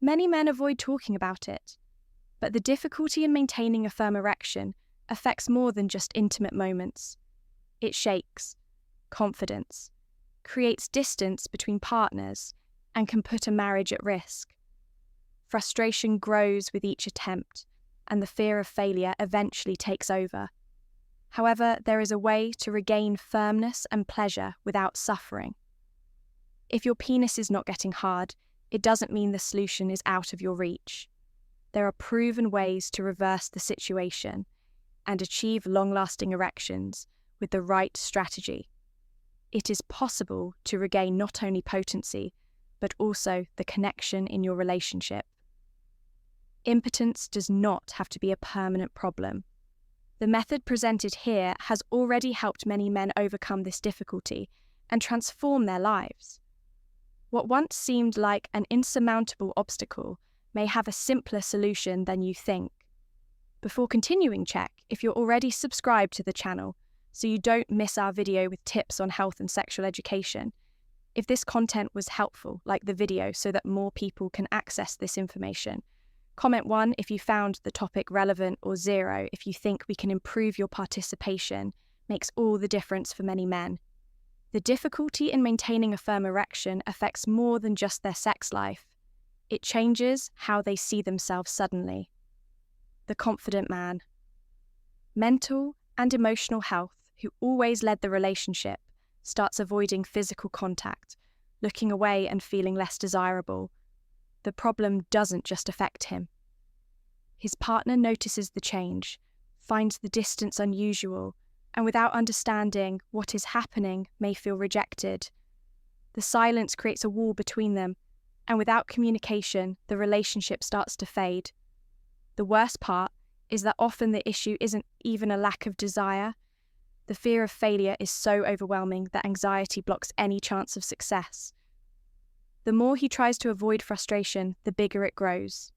Many men avoid talking about it, but the difficulty in maintaining a firm erection affects more than just intimate moments. It shakes confidence, creates distance between partners, and can put a marriage at risk. Frustration grows with each attempt, and the fear of failure eventually takes over. However, there is a way to regain firmness and pleasure without suffering. If your penis is not getting hard, it doesn't mean the solution is out of your reach. There are proven ways to reverse the situation and achieve long-lasting erections with the right strategy. It is possible to regain not only potency, but also the connection in your relationship. Impotence does not have to be a permanent problem. The method presented here has already helped many men overcome this difficulty and transform their lives. What once seemed like an insurmountable obstacle may have a simpler solution than you think. Before continuing, check if you're already subscribed to the channel so you don't miss our video with tips on health and sexual education. If this content was helpful, like the video so that more people can access this information. Comment 1 if you found the topic relevant, or 0 if you think we can improve your participation. Makes all the difference for many men. The difficulty in maintaining a firm erection affects more than just their sex life. It changes how they see themselves suddenly. The confident man. Mental and emotional health, who always led the relationship, starts avoiding physical contact, looking away and feeling less desirable. The problem doesn't just affect him. His partner notices the change, finds the distance unusual, and without understanding what is happening may feel rejected. The silence creates a wall between them, and without communication, the relationship starts to fade. The worst part is that often the issue isn't even a lack of desire. The fear of failure is so overwhelming that anxiety blocks any chance of success. The more he tries to avoid frustration, the bigger it grows.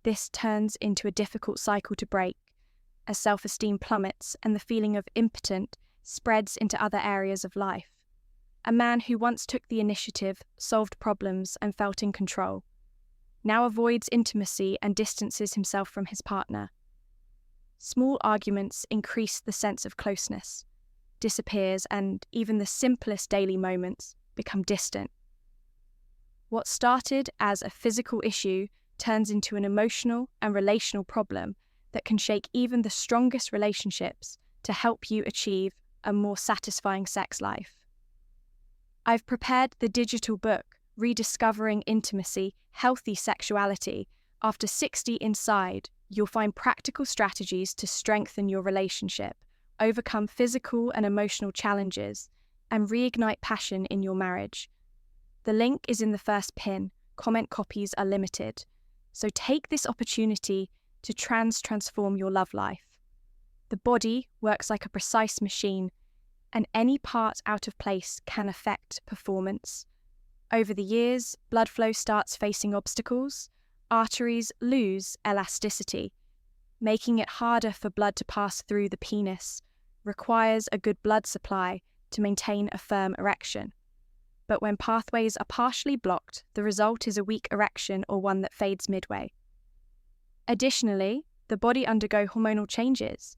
This turns into a difficult cycle to break, as self-esteem plummets and the feeling of impotent spreads into other areas of life. A man who once took the initiative, solved problems, and felt in control, now avoids intimacy and distances himself from his partner. Small arguments increase the sense of closeness, disappears, and even the simplest daily moments become distant. What started as a physical issue turns into an emotional and relational problem that can shake even the strongest relationships to help you achieve a more satisfying sex life. I've prepared the digital book, Rediscovering Intimacy, Healthy Sexuality. After 60 inside, you'll find practical strategies to strengthen your relationship, overcome physical and emotional challenges, and reignite passion in your marriage. The link is in the first pin. Comment copies are limited. So take this opportunity to transform your love life. The body works like a precise machine, and any part out of place can affect performance. Over the years, blood flow starts facing obstacles. Arteries lose elasticity. Making it harder for blood to pass through the penis requires a good blood supply to maintain a firm erection. But when pathways are partially blocked, the result is a weak erection or one that fades midway. Additionally, the body undergoes hormonal changes.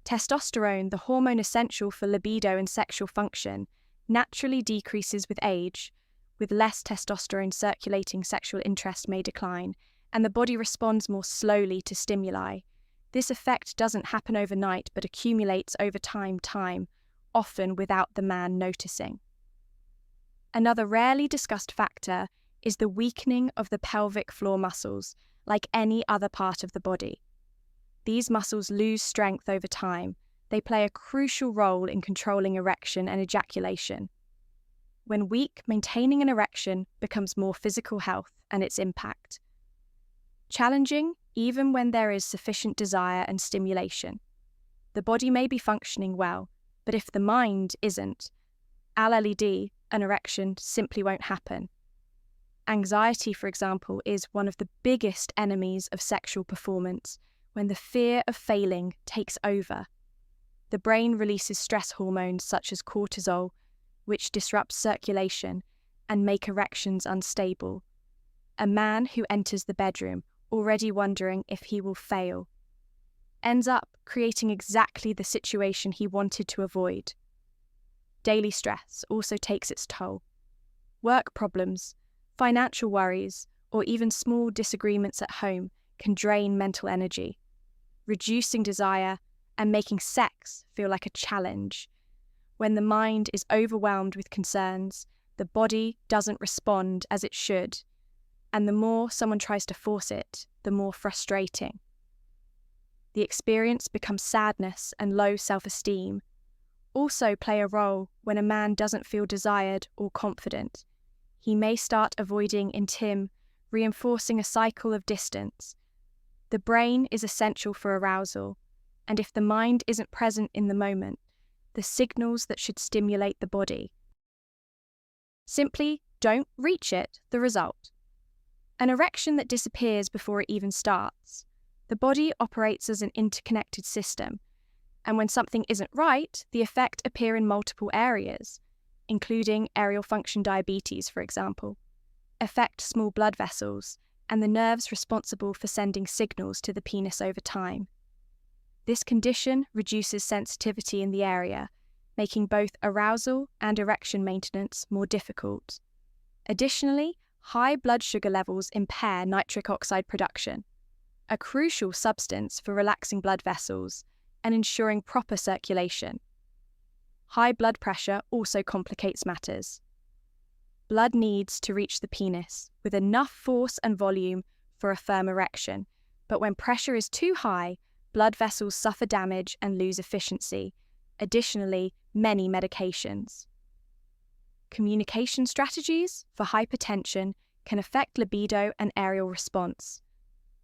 Testosterone, the hormone essential for libido and sexual function, naturally decreases with age. With less testosterone circulating, sexual interest may decline, and the body responds more slowly to stimuli. This effect doesn't happen overnight but accumulates over time, often without the man noticing. Another rarely discussed factor is the weakening of the pelvic floor muscles, like any other part of the body. These muscles lose strength over time. They play a crucial role in controlling erection and ejaculation. When weak, maintaining an erection becomes more physical health and its impact. Challenging, even when there is sufficient desire and stimulation. The body may be functioning well, but if the mind isn't, LLED, an erection simply won't happen. Anxiety, for example, is one of the biggest enemies of sexual performance when the fear of failing takes over. The brain releases stress hormones such as cortisol, which disrupts circulation and make erections unstable. a man who enters the bedroom already wondering if he will fail ends up creating exactly the situation he wanted to avoid. Daily stress also takes its toll. Work problems, financial worries, or even small disagreements at home can drain mental energy, reducing desire and making sex feel like a challenge. When the mind is overwhelmed with concerns, the body doesn't respond as it should, and the more someone tries to force it, the more frustrating. The experience becomes sadness and low self-esteem. Also play a role when a man doesn't feel desired or confident. He may start avoiding intim, reinforcing a cycle of distance. The brain is essential for arousal, and if the mind isn't present in the moment, the signals that should stimulate the body simply don't reach it. The result: an erection that disappears before it even starts. The body operates as an interconnected system, and when something isn't right, the effect appear in multiple areas, including aerial function diabetes, for example, affect small blood vessels and the nerves responsible for sending signals to the penis over time. This condition reduces sensitivity in the area, making both arousal and erection maintenance more difficult. Additionally, high blood sugar levels impair nitric oxide production, a crucial substance for relaxing blood vessels and ensuring proper circulation. High blood pressure also complicates matters. Blood needs to reach the penis with enough force and volume for a firm erection, but when pressure is too high, blood vessels suffer damage and lose efficiency. Additionally, many medications. Communication strategies for hypertension can affect libido and aerial response,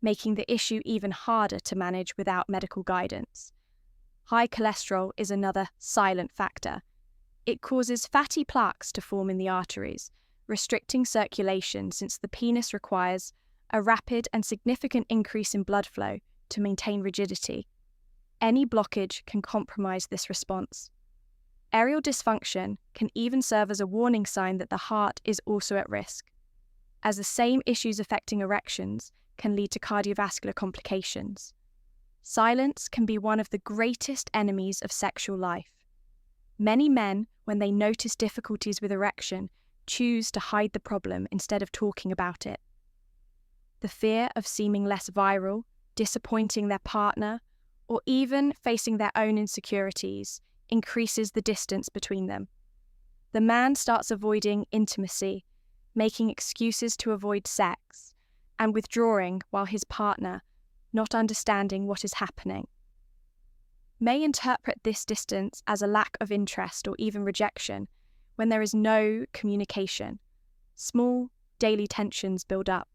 making the issue even harder to manage without medical guidance. High cholesterol is another silent factor. It causes fatty plaques to form in the arteries, restricting circulation since the penis requires a rapid and significant increase in blood flow to maintain rigidity. Any blockage can compromise this response. Aerial dysfunction can even serve as a warning sign that the heart is also at risk, as the same issues affecting erections can lead to cardiovascular complications. Silence can be one of the greatest enemies of sexual life. Many men, when they notice difficulties with erection, choose to hide the problem instead of talking about it. The fear of seeming less virile, disappointing their partner, or even facing their own insecurities increases the distance between them. The man starts avoiding intimacy, making excuses to avoid sex, and withdrawing while his partner, not understanding what is happening, may interpret this distance as a lack of interest or even rejection when there is no communication. Small, daily tensions build up.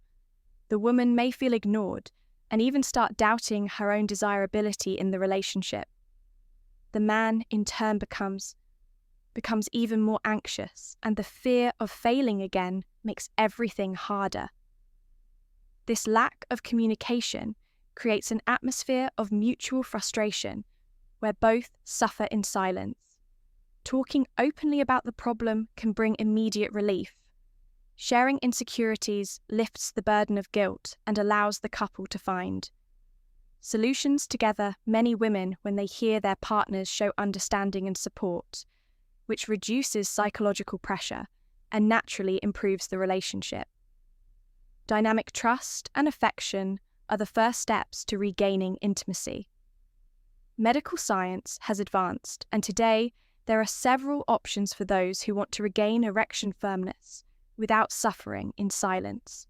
The woman may feel ignored and even start doubting her own desirability in the relationship. The man, in turn, becomes even more anxious, and the fear of failing again makes everything harder. This lack of communication creates an atmosphere of mutual frustration where both suffer in silence. Talking openly about the problem can bring immediate relief. Sharing insecurities lifts the burden of guilt and allows the couple to find solutions together. Many women, when they hear their partners show understanding and support, which reduces psychological pressure and naturally improves the relationship. Dynamic trust and affection are the first steps to regaining intimacy. Medical science has advanced, and today there are several options for those who want to regain erection firmness without suffering in silence.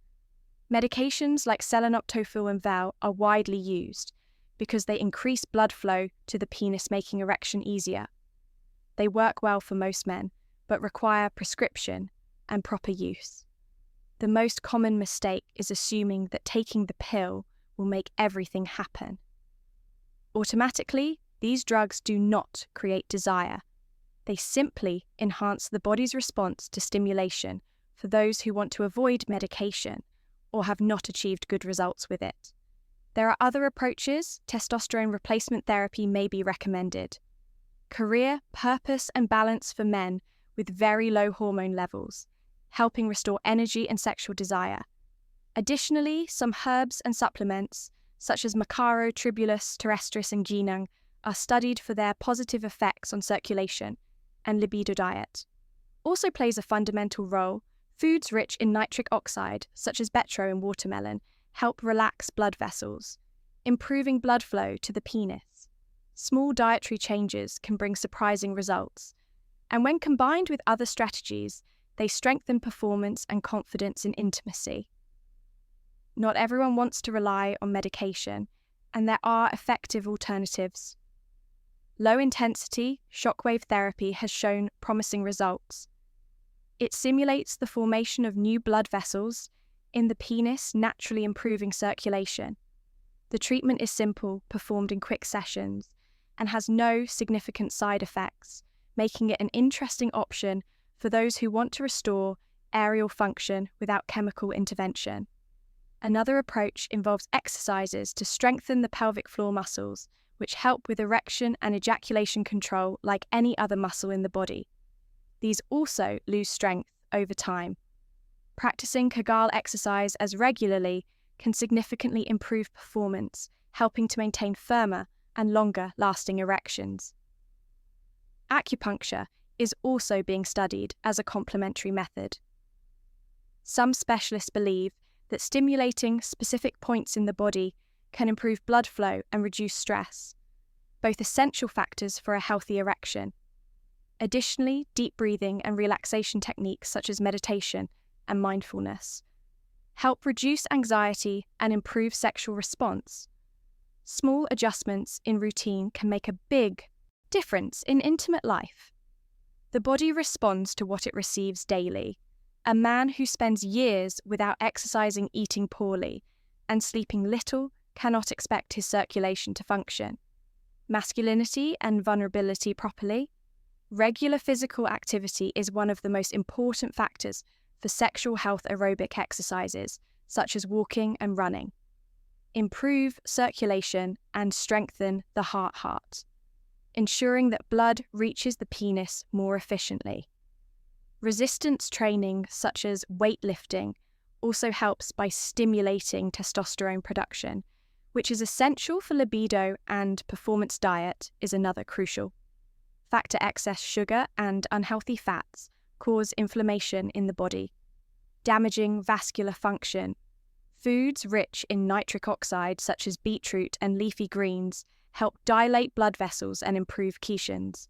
Medications like selenoptofil and Vel are widely used because they increase blood flow to the penis, making erection easier. They work well for most men, but require prescription and proper use. The most common mistake is assuming that taking the pill will make everything happen. Automatically, these drugs do not create desire. They simply enhance the body's response to stimulation for those who want to avoid medication or have not achieved good results with it. There are other approaches. Testosterone replacement therapy may be recommended. Career, purpose, and balance for men with very low hormone levels, helping restore energy and sexual desire. Additionally, some herbs and supplements, such as Macaro, Tribulus, Terrestris, and Ginang, are studied for their positive effects on circulation and libido. Diet also plays a fundamental role. Foods rich in nitric oxide, such as betro and watermelon, help relax blood vessels, improving blood flow to the penis. Small dietary changes can bring surprising results, and when combined with other strategies, they strengthen performance and confidence in intimacy. Not everyone wants to rely on medication, and there are effective alternatives. Low-intensity shockwave therapy has shown promising results. It simulates the formation of new blood vessels in the penis, naturally improving circulation. The treatment is simple, performed in quick sessions, and has no significant side effects, making it an interesting option for those who want to restore aerial function without chemical intervention. Another approach involves exercises to strengthen the pelvic floor muscles, which help with erection and ejaculation control like any other muscle in the body. These also lose strength over time. Practicing Kegel exercise as regularly can significantly improve performance, helping to maintain firmer and longer-lasting erections. Acupuncture is also being studied as a complementary method. Some specialists believe that stimulating specific points in the body can improve blood flow and reduce stress, both essential factors for a healthy erection. Additionally, deep breathing and relaxation techniques such as meditation and mindfulness help reduce anxiety and improve sexual response. Small adjustments in routine can make a big difference in intimate life. The body responds to what it receives daily. A man who spends years without exercising, eating poorly, and sleeping little cannot expect his circulation to function. Masculinity and vulnerability properly. Regular physical activity is one of the most important factors for sexual health. Aerobic exercises, such as walking and running, improve circulation and strengthen the heart, ensuring that blood reaches the penis more efficiently. Resistance training, such as weightlifting, also helps by stimulating testosterone production, which is essential for libido, and performance. Diet is another crucial factor. Excess sugar and unhealthy fats cause inflammation in the body, damaging vascular function. Foods rich in nitric oxide, such as beetroot and leafy greens, help dilate blood vessels and improve Ketions.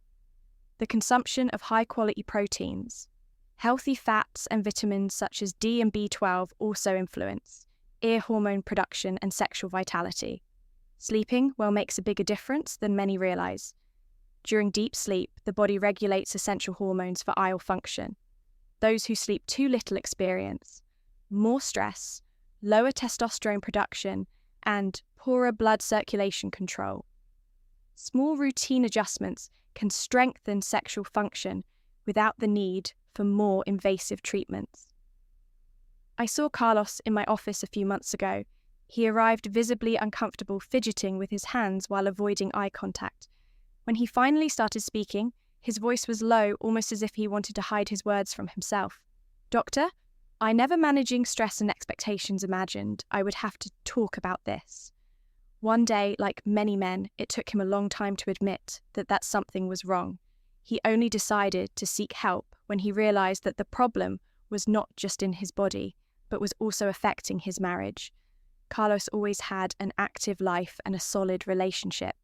The consumption of high-quality proteins, healthy fats and vitamins such as D and B12 also influence ear hormone production and sexual vitality. Sleeping well makes a bigger difference than many realize. During deep sleep, the body regulates essential hormones for eye function. Those who sleep too little experience more stress, lower testosterone production, and poorer blood circulation control. Small routine adjustments can strengthen sexual function without the need for more invasive treatments. I saw Carlos in my office a few months ago. He arrived visibly uncomfortable, fidgeting with his hands while avoiding eye contact. When he finally started speaking, his voice was low, almost as if he wanted to hide his words from himself. "Doctor, I never managing stress and expectations imagined I would have to talk about this." One day, like many men, it took him a long time to admit that something was wrong. He only decided to seek help when he realized that the problem was not just in his body, but was also affecting his marriage. Carlos always had an active life and a solid relationship.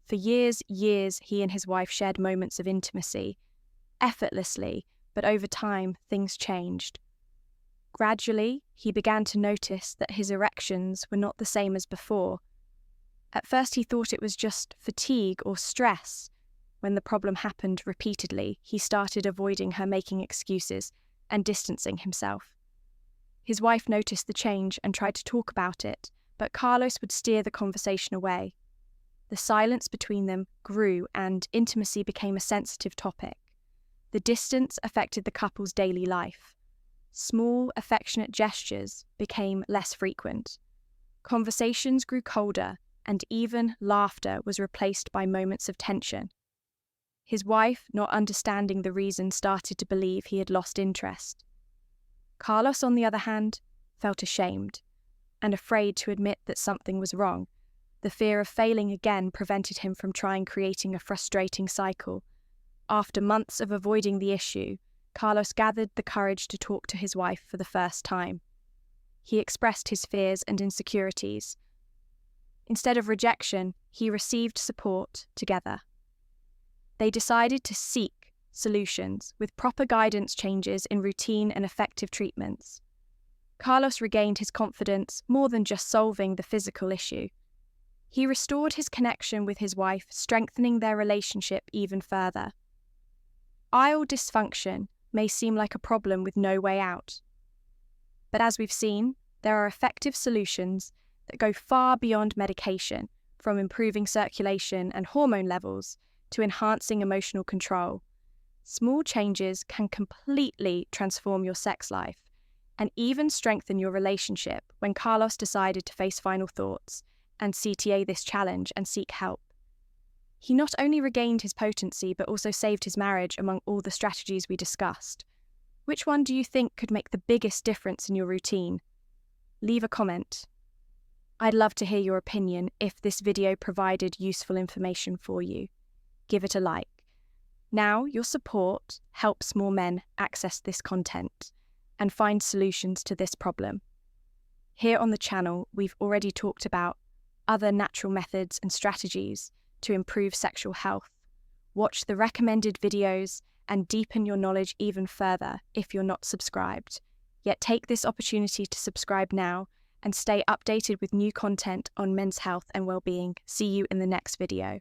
For years, he and his wife shared moments of intimacy, effortlessly, but over time, things changed. Gradually, he began to notice that his erections were not the same as before. At first, he thought it was just fatigue or stress. When the problem happened repeatedly, he started avoiding her, making excuses, and distancing himself. His wife noticed the change and tried to talk about it, but Carlos would steer the conversation away. The silence between them grew, and intimacy became a sensitive topic. The distance affected the couple's daily life. Small, affectionate gestures became less frequent. Conversations grew colder, and even laughter was replaced by moments of tension. His wife, not understanding the reason, started to believe he had lost interest. Carlos, on the other hand, felt ashamed and afraid to admit that something was wrong. The fear of failing again prevented him from creating a frustrating cycle. After months of avoiding the issue, Carlos gathered the courage to talk to his wife for the first time. He expressed his fears and insecurities. Instead of rejection, he received support together. They decided to seek solutions with proper guidance, changes in routine and effective treatments. Carlos regained his confidence more than just solving the physical issue. He restored his connection with his wife, strengthening their relationship even further. Bile dysfunction may seem like a problem with no way out. But as we've seen, there are effective solutions that go far beyond medication, from improving circulation and hormone levels to enhancing emotional control. Small changes can completely transform your sex life and even strengthen your relationship. When Carlos decided to face final thoughts and CTA this challenge and seek help, he not only regained his potency but also saved his marriage. Among all the strategies we discussed, which one do you think could make the biggest difference in your routine? Leave a comment. I'd love to hear your opinion. If this video provided useful information for you, give it a like. Now, your support helps more men access this content and find solutions to this problem. Here on the channel, we've already talked about other natural methods and strategies to improve sexual health. Watch the recommended videos and deepen your knowledge even further if you're not subscribed. Yet take this opportunity to subscribe now and stay updated with new content on men's health and well-being. See you in the next video.